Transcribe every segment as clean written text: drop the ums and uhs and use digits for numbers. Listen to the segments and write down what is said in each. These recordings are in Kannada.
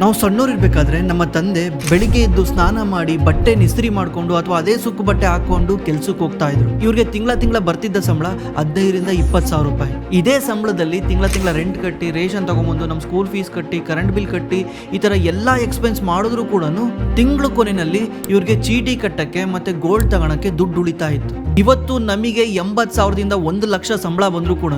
ನಾವು ಸಣ್ಣೋರಿರ್ಬೇಕಾದ್ರೆ ನಮ್ಮ ತಂದೆ ಬೆಳಿಗ್ಗೆ ಎದ್ದು ಸ್ನಾನ ಮಾಡಿ ಬಟ್ಟೆ ಇಸ್ತ್ರಿ ಮಾಡ್ಕೊಂಡು ಅಥವಾ ಅದೇ ಸುಕ್ಕು ಬಟ್ಟೆ ಹಾಕೊಂಡು ಕೆಲ್ಸಕ್ಕೆ ಹೋಗ್ತಾ ಇದ್ರು. ಇವ್ರಿಗೆ ತಿಂಗಳ ಬರ್ತಿದ್ದ ಸಂಬಳ 15,000 - 20,000 ರೂಪಾಯಿ. ಇದೇ ಸಂಬಳದಲ್ಲಿ ತಿಂಗಳ ರೆಂಟ್ ಕಟ್ಟಿ, ರೇಷನ್ ತಗೊಂಬಂದು, ನಮ್ಮ ಸ್ಕೂಲ್ ಫೀಸ್ ಕಟ್ಟಿ, ಕರೆಂಟ್ ಬಿಲ್ ಕಟ್ಟಿ, ಈ ತರ ಎಲ್ಲಾ ಎಕ್ಸ್ಪೆನ್ಸ್ ಮಾಡಿದ್ರು ಕೂಡ ತಿಂಗಳು ಕೊನೆಯಲ್ಲಿ ಇವ್ರಿಗೆ ಚೀಟಿ ಕಟ್ಟಕ್ಕೆ ಮತ್ತೆ ಗೋಲ್ಡ್ ತಗೊಳಕ್ಕೆ ದುಡ್ಡು ಉಳಿತಾ ಇತ್ತು. ಇವತ್ತು ನಮಗೆ 80,000ದಿಂದ 1,00,000 ಸಂಬಳ ಬಂದ್ರು ಕೂಡ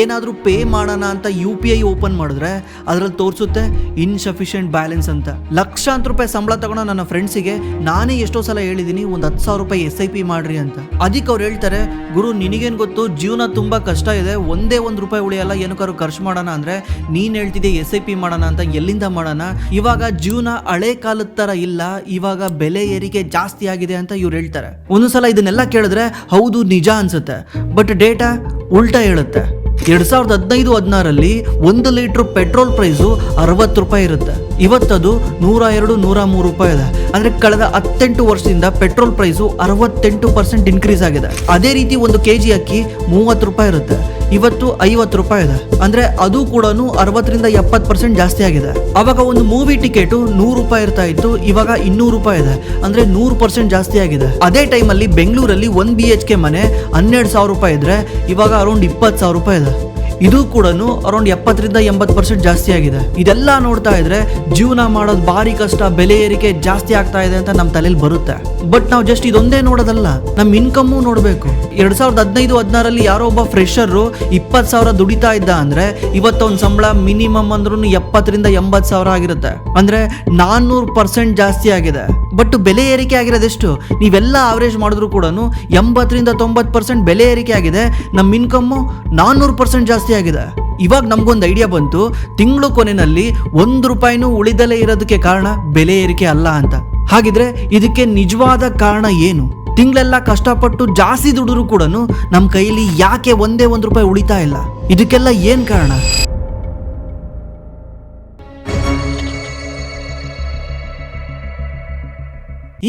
ಏನಾದ್ರೂ ಪೇ ಮಾಡೋಣ ಅಂತ UPI ಓಪನ್ ಮಾಡಿದ್ರೆ ಅದ್ರಲ್ಲಿ ತೋರಿಸುತ್ತೆ ಇನ್ಸಫಿಷಿಯೆಂಟ್ ಬ್ಯಾಲೆನ್ಸ್ ಅಂತ. ಲಕ್ಷಾಂತರ ರೂಪಾಯಿ ಸಂಬಳ ತಗೊಂಡು ನನ್ನ ಫ್ರೆಂಡ್ಸಿಗೆ ನಾನೇ ಎಷ್ಟೋ ಸಲ ಹೇಳಿದೀನಿ ಒಂದು 10,000 ರೂಪಾಯಿ SIP ಮಾಡ್ರಿ ಅಂತ. ಅದಕ್ಕೆ ಅವ್ರು ಹೇಳ್ತಾರೆ, ಗುರು ನಿನಗೇನು ಗೊತ್ತು, ಜೀವನ ತುಂಬಾ ಕಷ್ಟ ಇದೆ, ಒಂದೇ ₹1 ಉಳಿಯಲ್ಲ, ಏನಕ್ಕಾದ್ರು ಖರ್ಚು ಮಾಡೋಣ ಅಂದ್ರೆ ನೀನ್ ಹೇಳ್ತಿದ್ದೆ SIP ಮಾಡೋಣ ಅಂತ. ಎಲ್ಲಿಂದ ಮಾಡೋಣ, ಇವಾಗ ಜೀವನ ಹಳೆ ಕಾಲದ ತರ ಇಲ್ಲ, ಇವಾಗ ಬೆಲೆ ಏರಿಕೆ ಜಾಸ್ತಿ ಆಗಿದೆ ಅಂತ ಇವ್ರು ಹೇಳ್ತಾರೆ. ಒಂದೊಂದ್ಸಲ ಇದನ್ನೆಲ್ಲ ಕೇಳಿದ್ರೆ ಹೌದು ನಿಜ ಅನ್ಸುತ್ತೆ, ಬಟ್ ಡೇಟಾ ಉಲ್ಟಾ ಹೇಳುತ್ತೆ. 2015-16ರಲ್ಲಿ 1 ಲೀಟರ್ ಪೆಟ್ರೋಲ್ ಪ್ರೈಸು ₹60 ಇರುತ್ತೆ. ಇವತ್ತದು 102, 103 ರೂಪಾಯಿ ಇದೆ. ಅಂದ್ರೆ ಕಳೆದ 18 ವರ್ಷದಿಂದ ಪೆಟ್ರೋಲ್ ಪ್ರೈಸು 68% ಇನ್ಕ್ರೀಸ್ ಆಗಿದೆ. ಅದೇ ರೀತಿ 1 kg ಅಕ್ಕಿ ₹30 ಇರುತ್ತೆ, ಇವತ್ತು ₹50 ಇದೆ. ಅಂದ್ರೆ ಅದು ಕೂಡ 60ರಿಂದ 70% ಜಾಸ್ತಿ ಆಗಿದೆ. ಅವಾಗ ಒಂದು ಮೂವಿ ಟಿಕೆಟ್ ₹100 ಇರ್ತಾ ಇತ್ತು, ಇವಾಗ ₹200 ಇದೆ. ಅಂದ್ರೆ 100% ಜಾಸ್ತಿ ಆಗಿದೆ. ಅದೇ ಟೈಮಲ್ಲಿ ಬೆಂಗಳೂರಲ್ಲಿ 1 BHK ಮನೆ ₹12,000 ಇದ್ರೆ ಇವಾಗ ಅರೌಂಡ್ ₹20,000 ಇದೆ. ಇದು ಕೂಡ ಅರೌಂಡ್ 70ರಿಂದ 80% ಜಾಸ್ತಿ ಆಗಿದೆ. ಇದೆಲ್ಲ ನೋಡ್ತಾ ಇದ್ರೆ ಜೀವನ ಮಾಡೋದು ಭಾರಿ ಕಷ್ಟ, ಬೆಲೆ ಏರಿಕೆ ಜಾಸ್ತಿ ಆಗ್ತಾ ಇದೆ ಅಂತ ನಮ್ಮ ತಲೆಯಲ್ಲಿ ಬರುತ್ತೆ. ಬಟ್ ನಾವು ಜಸ್ಟ್ ಇದೊಂದೇ ನೋಡೋದಲ್ಲ, ನಮ್ಮ ಇನ್ಕಮ್ಮು ನೋಡ್ಬೇಕು. 2015-16ರಲ್ಲಿ ಯಾರೋ ಒಬ್ಬ ಫ್ರೆಶರ್ 20,000 ದುಡಿತಾ ಇದ್ದ ಅಂದ್ರೆ ಇವತ್ತೊಂದು ಸಂಬಳ ಮಿನಿಮಮ್ ಅಂದ್ರೂ 70ರಿಂದ 80,000 ಆಗಿರುತ್ತೆ. ಅಂದ್ರೆ 400% ಜಾಸ್ತಿ ಆಗಿದೆ. ಬಟ್ ಬೆಲೆ ಏರಿಕೆ ಆಗಿರೋದೆಷ್ಟು? ನೀವೆಲ್ಲ ಆವರೇಜ್ ಮಾಡಿದ್ರು ಕೂಡ 80ರಿಂದ 90% ಬೆಲೆ ಏರಿಕೆ ಆಗಿದೆ. ನಮ್ಮ ಇನ್ಕಮ್ಮು 400% ಜಾಸ್ತಿ ಆಗಿದೆ. ಇವಾಗ ನಮ್ಗೊಂದು ಐಡಿಯಾ ಬಂತು, ತಿಂಗಳು ಕೊನೆಯಲ್ಲಿ ₹1 ಉಳಿದಲೇ ಇರೋದಕ್ಕೆ ಕಾರಣ ಬೆಲೆ ಏರಿಕೆ ಅಲ್ಲ ಅಂತ. ಹಾಗಿದ್ರೆ ಇದಕ್ಕೆ ನಿಜವಾದ ಕಾರಣ ಏನು? ತಿಂಗಳೆಲ್ಲ ಕಷ್ಟಪಟ್ಟು ಜಾಸ್ತಿ ದುಡಿದ್ರು ಕೂಡ ನಮ್ಮ ಕೈಲಿ ಯಾಕೆ ಒಂದೇ ₹1 ಉಳಿತಾ ಇಲ್ಲ? ಇದಕ್ಕೆಲ್ಲ ಏನ್ ಕಾರಣ?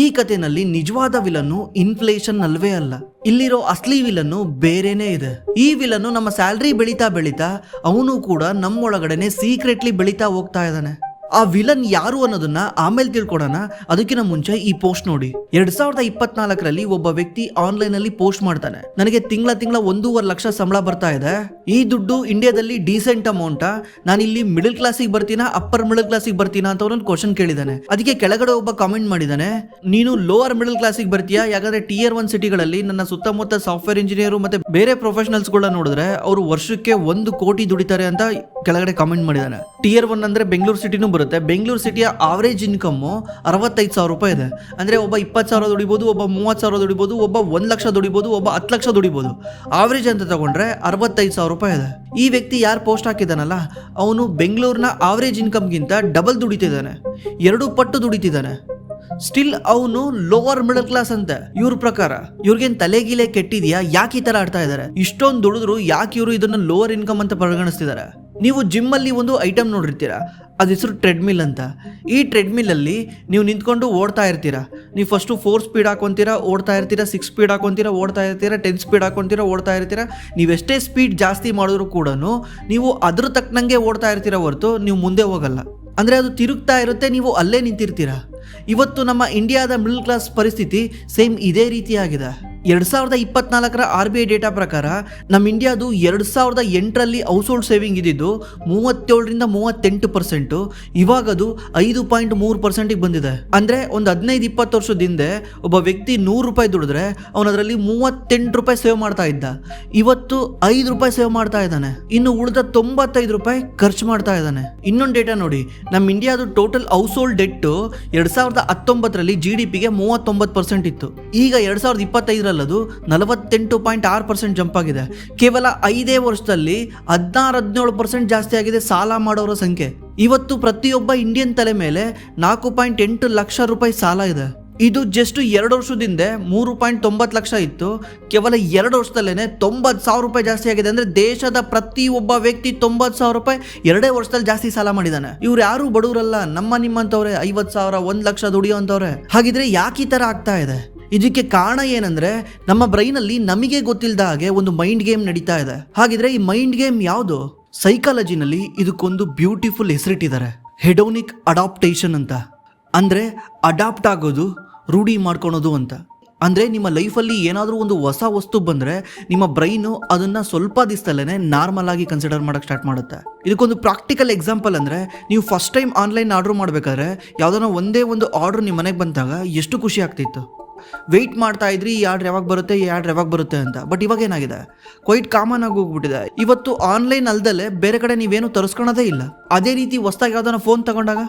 ಈ ಕಥೆನಲ್ಲಿ ನಿಜವಾದ ವಿಲನ್ನು ಇನ್ಫ್ಲೇಷನ್ ಅಲ್ವೇ ಅಲ್ಲ. ಇಲ್ಲಿರೋ ಅಸಲಿ ವಿಲನ್ನು ಬೇರೆನೇ ಇದೆ. ಈ ವಿಲನ್ನು ನಮ್ಮ ಸ್ಯಾಲ್ರಿ ಬೆಳೀತಾ ಅವನು ಕೂಡ ನಮ್ಮೊಳಗಡೆನೆ ಸೀಕ್ರೆಟ್ಲಿ ಬೆಳೀತಾ ಹೋಗ್ತಾ ಇದ್ದಾನೆ. ಆ ವಿಲನ್ ಯಾರು ಅನ್ನೋದನ್ನ ಆಮೇಲೆ ತಿಳ್ಕೊಡೋಣ. ಅದಕ್ಕಿಂತ ಮುಂಚೆ ಈ ಪೋಸ್ಟ್ ನೋಡಿ. 2024ರಲ್ಲಿ ಒಬ್ಬ ವ್ಯಕ್ತಿ ಆನ್ಲೈನ್ ಅಲ್ಲಿ ಪೋಸ್ಟ್ ಮಾಡ್ತಾನೆ, ನನಗೆ ತಿಂಗಳ 1.5 ಲಕ್ಷ ಸಂಬಳ ಬರ್ತಾ ಇದೆ, ಈ ದುಡ್ಡು ಇಂಡಿಯಾದಲ್ಲಿ ಡೀಸೆಂಟ್ ಅಮೌಂಟ್, ನಾನು ಇಲ್ಲಿ ಮಿಡಲ್ ಕ್ಲಾಸಿಗೆ ಬರ್ತೀನಾ ಅಪ್ಪರ್ ಮಿಡಲ್ ಕ್ಲಾಸಿಗೆ ಬರ್ತೀನಾ ಅಂತ ಒಂದು ಕ್ವಶನ್ ಕೇಳಿದಾನೆ. ಅದಕ್ಕೆ ಕೆಳಗಡೆ ಒಬ್ಬ ಕಾಮೆಂಟ್ ಮಾಡಿದಾನೆ, ನೀನು ಲೋವರ್ ಮಿಡಲ್ ಕ್ಲಾಸಿಗೆ ಬರ್ತೀಯಾ? ಯಾಕಂದ್ರೆ Tier 1 ಸಿಟಿಗಳಲ್ಲಿ ನನ್ನ ಸುತ್ತಮುತ್ತ ಸಾಫ್ಟ್ವೇರ್ ಇಂಜಿನಿಯರ್ ಮತ್ತೆ ಬೇರೆ ಪ್ರೊಫೆಷನಲ್ಸ್ ಗಳನ್ನ ನೋಡಿದ್ರೆ ಅವರು ವರ್ಷಕ್ಕೆ 1 ಕೋಟಿ ದುಡಿತಾರೆ ಅಂತ ಕೆಳಗಡೆ ಕಾಮೆಂಟ್ ಮಾಡಿದಾನೆ. Tier 1 ಅಂದ್ರೆ ಬೆಂಗಳೂರು ಸಿಟಿನೂ ಬರುತ್ತೆ. ಬೆಂಗಳೂರು ಸಿಟಿಯ ಆವರೇಜ್ ಇನ್ಕಮ್ 65,000 ರೂಪಾಯಿ ಇದೆ. ಅಂದ್ರೆ ಒಬ್ಬ 20,000 ದುಡಿಬಹುದು, ಒಬ್ಬ 30,000 ದುಡಿಬಹುದು, ಒಬ್ಬ 1 ಲಕ್ಷ ದುಡಿಬಹುದು, ಒಬ್ಬ 10 ಲಕ್ಷ ದುಡಿಬಹುದು. ಆವರೇಜ್ ಅಂತ ತಗೊಂಡ್ರೆ 65,000 ರೂಪಾಯಿ ಇದೆ. ಈ ವ್ಯಕ್ತಿ ಯಾರು ಪೋಸ್ಟ್ ಹಾಕಿದಾನಲ್ಲ ಅವನು ಬೆಂಗಳೂರಿನ ಆವರೇಜ್ ಇನ್ಕಮ್ಗಿಂತ ಡಬಲ್ ದುಡಿತಿದ್ದಾನೆ, 2 ಪಟ್ಟು ದುಡಿತಿದ್ದಾನೆ. ಸ್ಟಿಲ್ ಅವನು ಲೋವರ್ ಮಿಡಲ್ ಕ್ಲಾಸ್ ಅಂತ. ಇವ್ರ ಪ್ರಕಾರ ಇವ್ರಿಗೇನ್ ತಲೆಗಿಲೆ ಕೆಟ್ಟಿದ್ಯಾ? ಯಾಕೆ ಈ ತರ ಆಡ್ತಾ ಇದಾರೆ? ಇಷ್ಟೊಂದು ದುಡಿದ್ರು ಯಾಕೆ ಇವರು ಇದನ್ನ ಲೋವರ್ ಇನ್ಕಮ್ ಅಂತ ಪರಿಗಣಿಸ್ತಿದ್ದಾರೆ? ನೀವು ಜಿಮ್ ಅಲ್ಲಿ ಒಂದು ಐಟಮ್ ನೋಡಿರ್ತೀರಾ, ಅದ ಹೆಸರು ಟ್ರೆಡ್ಮಿಲ್ ಅಂತ. ಈ ಟ್ರೆಡ್ಮಿಲ್ ಅಲ್ಲಿ ನೀವು ನಿಂತ್ಕೊಂಡು ಓಡ್ತಾ ಇರ್ತೀರಾ. ನೀವು ಫಸ್ಟ್ 4 ಸ್ಪೀಡ್ ಹಾಕೊಂತೀರಾ, ಓಡ್ತಾ ಇರ್ತೀರಾ, 6 ಸ್ಪೀಡ್ ಹಾಕೊಂತೀರಾ, ಓಡ್ತಾ ಇರ್ತೀರಾ, 10 ಸ್ಪೀಡ್ ಹಾಕೊಂತೀರಾ, ಓಡ್ತಾ ಇರ್ತೀರಾ. ನೀವೆಷ್ಟೇ ಸ್ಪೀಡ್ ಜಾಸ್ತಿ ಮಾಡಿದ್ರು ಕೂಡ ನೀವು ಅದ್ರ ತಕ್ಕನಂಗೆ ಓಡ್ತಾ ಇರ್ತೀರಾ ಹೊರತು ನೀವು ಮುಂದೆ ಹೋಗಲ್ಲ. ಅಂದ್ರೆ ಅದು ತಿರುಗ್ತಾ ಇರುತ್ತೆ, ನೀವು ಅಲ್ಲೇ ನಿಂತಿರ್ತೀರಾ. ಇವತ್ತು ನಮ್ಮ ಇಂಡಿಯಾದ ಮಿಡಲ್ ಕ್ಲಾಸ್ ಪರಿಸ್ಥಿತಿ ಸೇಮ್ ಇದೇ ರೀತಿಯಾಗಿದೆ. 2024ರ RBI ಡೇಟಾ ಪ್ರಕಾರ ನಮ್ಮ ಇಂಡಿಯಾದು 2008ರಲ್ಲಿ ಹೌಸ್ ಹೋಲ್ಡ್ ಸೇವಿಂಗ್ ಇದ್ದಿದ್ದು 37ರಿಂದ 38%, ಇವಾಗದು 5.3% ಬಂದಿದೆ. ಅಂದ್ರೆ ಒಂದು 15-20 ವರ್ಷದ ಒಬ್ಬ ವ್ಯಕ್ತಿ ₹100 ದುಡಿದ್ರೆ ಅವನದ್ರಲ್ಲಿ ₹38 ಸೇವ್ ಮಾಡ್ತಾ ಇದ್ದ, ಇವತ್ತು ₹5 ಸೇವ್ ಮಾಡ್ತಾ ಇದ್ದಾನೆ. ಇನ್ನು ಉಳಿದ ₹95 ಖರ್ಚು ಮಾಡ್ತಾ ಇದ್ದಾನೆ. ಇನ್ನೊಂದು ಡೇಟಾ ನೋಡಿ, ನಮ್ಮ ಇಂಡಿಯಾದು ಟೋಟಲ್ ಹೌಸ್ ಹೋಲ್ಡ್ ಡೆಟ್ 2019ರಲ್ಲಿ GDPಗೆ 39% ಇತ್ತು. ಈಗ 2025ರಲ್ಲಿ ಅದು 48.6% ಜಂಪ್ ಆಗಿದೆ. ಕೇವಲ 5 ವರ್ಷದಲ್ಲಿ 16-17% ಜಾಸ್ತಿ ಆಗಿದೆ ಸಾಲ ಮಾಡೋರ ಸಂಖ್ಯೆ. ಇವತ್ತು ಪ್ರತಿಯೊಬ್ಬ ಇಂಡಿಯನ್ ತಲೆ ಮೇಲೆ 4.8 ಲಕ್ಷ ರೂಪಾಯಿ ಸಾಲ ಇದೆ. ಇದು ಜಸ್ಟ್ 2 ವರ್ಷದಿಂದ 3.9 ಲಕ್ಷ ಇತ್ತು, ಕೇವಲ 2 ವರ್ಷದಲ್ಲೇನೆ 90,000 ರೂಪಾಯಿ ಜಾಸ್ತಿ ಆಗಿದೆ. ಅಂದ್ರೆ ದೇಶದ ಪ್ರತಿಯೊಬ್ಬ ವ್ಯಕ್ತಿ 90,000 ರೂಪಾಯಿ 2 ವರ್ಷದಲ್ಲಿ ಜಾಸ್ತಿ ಸಾಲ ಮಾಡಿದಾನೆ. ಇವ್ರು ಯಾರು ಬಡವರಲ್ಲ, ನಮ್ಮ ನಿಮ್ಮಂತವ್ರೆ 50,000 1 ಲಕ್ಷ ದುಡಿಯೋಂತವ್ರೆ. ಹಾಗಿದ್ರೆ ಯಾಕೆ ಈ ತರ ಆಗ್ತಾ ಇದೆ? ಇದಕ್ಕೆ ಕಾರಣ ಏನಂದ್ರೆ ನಮ್ಮ ಬ್ರೈನ್ ಅಲ್ಲಿ ನಮಗೆ ಗೊತ್ತಿಲ್ಲದ ಹಾಗೆ ಒಂದು ಮೈಂಡ್ ಗೇಮ್ ನಡೀತಾ ಇದೆ. ಹಾಗಿದ್ರೆ ಈ ಮೈಂಡ್ ಗೇಮ್ ಯಾವುದು? ಸೈಕಾಲಜಿನಲ್ಲಿ ಇದಕ್ಕೊಂದು ಬ್ಯೂಟಿಫುಲ್ ಹೆಸರಿಟ್ಟಿದ್ದಾರೆ, ಹೆಡೋನಿಕ್ ಅಡಾಪ್ಟೇಷನ್ ಅಂತ. ಅಂದರೆ ಅಡಾಪ್ಟ್ ಆಗೋದು, ರೂಢಿ ಮಾಡ್ಕೊಳೋದು ಅಂತ. ಅಂದರೆ ನಿಮ್ಮ ಲೈಫಲ್ಲಿ ಏನಾದರೂ ಒಂದು ಹೊಸ ವಸ್ತು ಬಂದರೆ ನಿಮ್ಮ ಬ್ರೈನು ಅದನ್ನು ಸ್ವಲ್ಪ ದಿವಸದಲ್ಲೇ ನಾರ್ಮಲ್ ಆಗಿ ಕನ್ಸಿಡರ್ ಮಾಡೋಕ್ಕೆ ಸ್ಟಾರ್ಟ್ ಮಾಡುತ್ತೆ. ಇದಕ್ಕೊಂದು ಪ್ರಾಕ್ಟಿಕಲ್ ಎಕ್ಸಾಂಪಲ್ ಅಂದರೆ, ನೀವು ಫಸ್ಟ್ ಟೈಮ್ ಆನ್ಲೈನ್ ಆರ್ಡ್ರ್ ಮಾಡಬೇಕಾದ್ರೆ ಯಾವುದೋ ಒಂದೇ ಒಂದು ಆರ್ಡ್ರ್ ನಿಮ್ಮ ಮನೆಗೆ ಬಂದಾಗ ಎಷ್ಟು ಖುಷಿ ಆಗ್ತಿತ್ತು. ವೆಯ್ಟ್ ಮಾಡ್ತಾ ಇದ್ರಿ, ಈ ಆರ್ಡ್ರ್ ಯಾವಾಗ ಬರುತ್ತೆ ಅಂತ. ಬಟ್ ಇವಾಗ ಏನಾಗಿದೆ, ಕ್ವೈಟ್ ಕಾಮನ್ ಆಗಿ ಹೋಗ್ಬಿಟ್ಟಿದೆ. ಇವತ್ತು ಆನ್ಲೈನ್ ಅಲ್ದಲ್ಲೇ ಬೇರೆ ಕಡೆ ನೀವೇನು ತರಿಸ್ಕೊಳೋದೇ ಇಲ್ಲ. ಅದೇ ರೀತಿ ಹೊಸ್ದಾಗಿ ಯಾವ್ದಾನ ಫೋನ್ ತಗೊಂಡಾಗ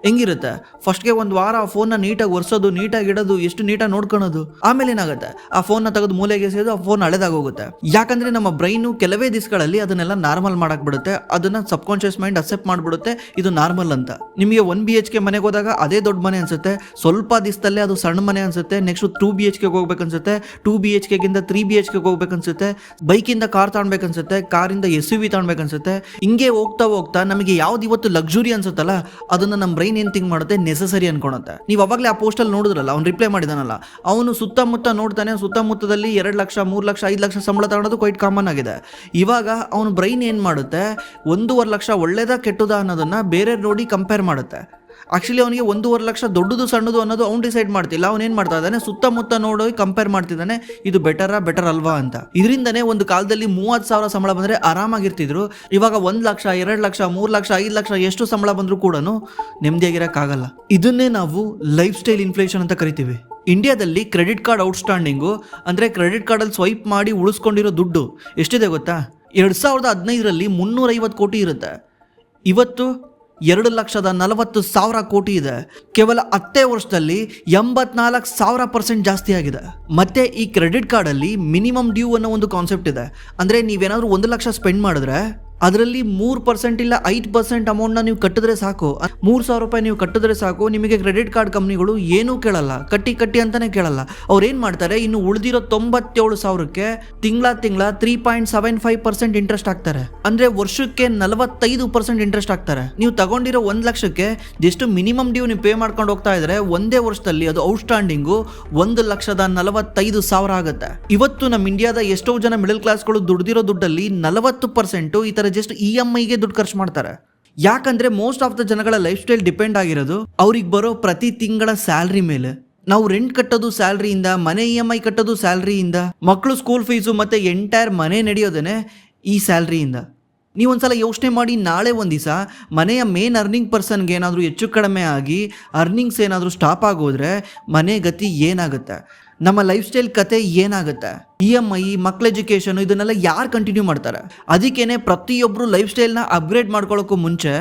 ಹೆಂಗಿರುತ್ತೆ, ಫಸ್ಟ್ಗೆ ಒಂದು ವಾರ ಆ ಫೋನ್ನ ನೀಟಾಗಿ ಒರೆಸೋದು, ನೀಟಾಗಿ ಇಡೋದು, ಎಷ್ಟು ನೀಟಾಗಿ ನೋಡ್ಕೊಳೋದು. ಆಮೇಲೆ ಏನಾಗುತ್ತೆ, ಆ ಫೋನ್ನ ತೆಗೆದು ಮೂಲೆಗೆ ಸೇದು ಆ ಫೋನ್ ಹಳೆದಾಗೋಗುತ್ತೆ. ಯಾಕಂದ್ರೆ ನಮ್ಮ ಬ್ರೈನು ಕೆಲವೇ ದಿವಸಗಳಲ್ಲಿ ಅದನ್ನೆಲ್ಲ ನಾರ್ಮಲ್ ಮಾಡಕ್ ಬಿಡುತ್ತೆ. ಅದನ್ನ ಸಬ್ಕಾನ್ಶಿಯಸ್ ಮೈಂಡ್ ಅಕ್ಸೆಪ್ಟ್ ಮಾಡ್ಬಿಡುತ್ತೆ, ಇದು ನಾರ್ಮಲ್ ಅಂತ. ನಿಮಗೆ 1 BHK ಮನೆಗೆ ಹೋದಾಗ ಅದೇ ದೊಡ್ಡ ಮನೆ ಅನ್ಸುತ್ತೆ, ಸ್ವಲ್ಪ ದಿವಸದಲ್ಲೇ ಅದು ಸಣ್ಣ ಮನೆ ಅನ್ಸುತ್ತೆ. ನೆಕ್ಸ್ಟ್ 2 BHK ಹೋಗ್ಬೇಕನ್ಸುತ್ತೆ, 2 BHK ಗಿಂತ 3 BHK ಹೋಗ್ಬೇಕನ್ಸುತ್ತೆ, ಬೈಕಿಂದ ಕಾರ್ ತಗೊಳ್ಬೇಕನ್ಸುತ್ತೆ, ಕಾರಿಂದ SUV ತಗೊಳ್ಬೇಕನ್ಸುತ್ತೆ. ಹಿಂಗೆ ಹೋಗ್ತಾ ಹೋಗ್ತಾ ನಮಗೆ ಯಾವ್ದು ಇವತ್ತು ಲಕ್ಸುರಿ ಅನ್ಸುತ್ತಲ್ಲ, ಅದನ್ನ ನಮ್ಮ ಬ್ರೈನ್ ಏನ್ ಥಿಂಕ್ ಮಾಡುತ್ತೆ, ನೆಸಸರಿ ಅನ್ಕೊಳುತ್ತೆ. ನೀವು ಅವಾಗಲೇ ಆ ಪೋಸ್ಟಲ್ಲಿ ನೋಡಿದ್ರಲ್ಲ, ಅವ್ನು ರಿಪ್ಲೈ ಮಾಡಿದಾನಲ್ಲ, ಅವನು ಸುತ್ತಮುತ್ತ ನೋಡ್ತಾನೆ, ಸುತ್ತಮುತ್ತದಲ್ಲಿ 2 ಲಕ್ಷ 3 ಲಕ್ಷ 5 ಲಕ್ಷ ಸಂಬಳ ತಗೊಳೋದು ಕ್ವೈಟ್ ಕಾಮನ್ ಆಗಿದೆ. ಇವಾಗ ಅವನ ಬ್ರೈನ್ ಏನು ಮಾಡುತ್ತೆ, 1.5 ಲಕ್ಷ ಒಳ್ಳೇದಾ ಕೆಟ್ಟದಾ ಅನ್ನೋದನ್ನ ಬೇರೆ ನೋಡಿ ಕಂಪೇರ್ ಮಾಡುತ್ತೆ. ಆಕ್ಚುಲಿ ಅವನಿಗೆ 1.5 ಲಕ್ಷ ದೊಡ್ಡದು ಸಣ್ಣದು ಅನ್ನೋದು ಅವ್ನು ಡಿಸೈಡ್ ಮಾಡ್ತಿಲ್ಲ. ಅವನೇನ್ ಮಾಡ್ತಾ ಇದ್ದಾನೆ, ಸುತ್ತಮುತ್ತ ನೋಡಿ ಕಂಪೇರ್ ಮಾಡ್ತಿದ್ದಾನೆ, ಇದು ಬೆಟರ್ ಅಲ್ವಾ ಅಂತ. ಇದರಿಂದನೇ ಒಂದು ಕಾಲದಲ್ಲಿ 30,000 ಸಂಬಳ ಬಂದ್ರೆ ಆರಾಮಾಗಿರ್ತಿದ್ರು. ಇವಾಗ 1 ಲಕ್ಷ 2 ಲಕ್ಷ 3 ಲಕ್ಷ 5 ಲಕ್ಷ ಎಷ್ಟು ಸಂಬಳ ಬಂದ್ರೂ ಕೂಡ ನೆಮ್ಮದಿಯಾಗಿರಕ್ಕಾಗಲ್ಲ. ಇದನ್ನೇ ನಾವು ಲೈಫ್ ಸ್ಟೈಲ್ ಇನ್ಫ್ಲೇಷನ್ ಅಂತ ಕರಿತೀವಿ. ಇಂಡಿಯಾದಲ್ಲಿ ಕ್ರೆಡಿಟ್ ಕಾರ್ಡ್ ಔಟ್ಸ್ಟ್ಯಾಂಡಿಂಗು ಅಂದರೆ ಕ್ರೆಡಿಟ್ ಕಾರ್ಡಲ್ಲಿ ಸ್ವೈಪ್ ಮಾಡಿ ಉಳಿಸ್ಕೊಂಡಿರೋ ದುಡ್ಡು ಎಷ್ಟಿದೆ ಗೊತ್ತಾ? 2015ರಲ್ಲಿ 350 ಕೋಟಿ ಇರುತ್ತೆ. ಇವತ್ತು 2,40,000 ಕೋಟಿ ಇದೆ. ಕೇವಲ 10 ವರ್ಷದಲ್ಲಿ 84,000% ಜಾಸ್ತಿ ಆಗಿದೆ. ಮತ್ತೆ ಈ ಕ್ರೆಡಿಟ್ ಕಾರ್ಡಲ್ಲಿ ಮಿನಿಮಮ್ ಡ್ಯೂ ಅನ್ನೋ ಒಂದು ಕಾನ್ಸೆಪ್ಟ್ ಇದೆ. ಅಂದರೆ ನೀವೇನಾದರೂ 1 ಲಕ್ಷ ಸ್ಪೆಂಡ್ ಮಾಡಿದ್ರೆ ಅದರಲ್ಲಿ 3% ಇಲ್ಲ 5% ಅಮೌಂಟ್ನ ನೀವು ಕಟ್ಟಿದ್ರೆ ಸಾಕು, 3,000 ರೂಪಾಯಿ ನೀವು ಕಟ್ಟಿದ್ರೆ ಸಾಕು, ನಿಮಗೆ ಕ್ರೆಡಿಟ್ ಕಾರ್ಡ್ ಕಂಪ್ನಿಗಳು ಏನೂ ಕೇಳಲ್ಲ, ಕಟ್ಟಿ ಅಂತಾನೆ ಕೇಳಲ್ಲ. ಅವ್ರು ಏನು ಮಾಡ್ತಾರೆ, ಇನ್ನು ಉಳಿದಿರೋ 97,000ಕ್ಕೆ ತಿಂಗಳ 3.75% ಇಂಟ್ರೆಸ್ಟ್ ಹಾಕ್ತಾರೆ. ಅಂದರೆ ವರ್ಷಕ್ಕೆ 45% ಇಂಟ್ರೆಸ್ಟ್ ಹಾಕ್ತಾರೆ. ನೀವು ತಗೊಂಡಿರೋ 1 ಲಕ್ಷಕ್ಕೆ ಎಷ್ಟು ಮಿನಿಮಮ್ ಡ್ಯೂ ನೀವು ಪೇ ಮಾಡ್ಕೊಂಡು ಹೋಗ್ತಾ ಇದ್ರೆ ಒಂದೇ ವರ್ಷದಲ್ಲಿ ಅದು ಔಟ್ಸ್ಟ್ಯಾಂಡಿಂಗು 1,45,000 ಆಗುತ್ತೆ. ಇವತ್ತು ನಮ್ಮ ಇಂಡಿಯಾದ ಎಷ್ಟೋ ಜನ ಮಿಡಲ್ ಕ್ಲಾಸ್ಗಳು ದುಡ್ದಿರೋ ದುಡ್ಡಲ್ಲಿ 40% ಈ ತರ ಜಸ್ಟ್ EMIಗೆ ದುಡ್ಡು ಖರ್ಚು ಮಾಡ್ತಾರೆ. ಯಾಕಂದ್ರೆ ಮೋಸ್ಟ್ ಆಫ್ ದ ಜನಗಳ ಲೈಫ್ ಸ್ಟೈಲ್ ಡಿಪೆಂಡ್ ಆಗಿರೋದು ಅವ್ರಿಗೆ ಬರೋ ಪ್ರತಿ ತಿಂಗಳ ಸ್ಯಾಲ್ರಿ ಮೇಲೆ. ನಾವು ರೆಂಟ್ ಕಟ್ಟೋದು ಸ್ಯಾಲ್ರಿಯಿಂದ, ಮನೆ EMI ಕಟ್ಟೋದು ಸ್ಯಾಲ್ರಿಯಿಂದ, ಮಕ್ಕಳು ಸ್ಕೂಲ್ ಫೀಸು ಮತ್ತೆ ಎಂಟೈರ್ ಮನೆ ನಡೆಯೋದೇನೆ ಈ ಸ್ಯಾಲ್ರಿಯಿಂದ. ನೀವೊಂದ್ಸಲ ಯೋಚನೆ ಮಾಡಿ, ನಾಳೆ ಒಂದು ದಿವಸ ಮನೆಯ ಮೇನ್ ಅರ್ನಿಂಗ್ ಪರ್ಸನ್ಗೆ ಏನಾದರೂ ಹೆಚ್ಚು ಕಡಿಮೆ ಆಗಿ ಅರ್ನಿಂಗ್ಸ್ ಏನಾದರೂ ಸ್ಟಾಪ್ ಆಗೋದ್ರೆ ಮನೆ ಗತಿ ಏನಾಗುತ್ತೆ, ನಮ್ಮ ಲೈಫ್ ಸ್ಟೈಲ್ ಕತೆ ಏನಾಗುತ್ತೆ, EMI, ಮಕ್ಕಳ ಎಜುಕೇಷನ್ ಇದನ್ನೆಲ್ಲ ಯಾರು ಕಂಟಿನ್ಯೂ ಮಾಡ್ತಾರೆ? ಅದಕ್ಕೇನೆ ಪ್ರತಿಯೊಬ್ಬರು ಲೈಫ್ ಸ್ಟೈಲ್ನ ಅಪ್ಗ್ರೇಡ್ ಮಾಡ್ಕೊಳ್ಳೋಕ್ಕೂ ಮುಂಚೆ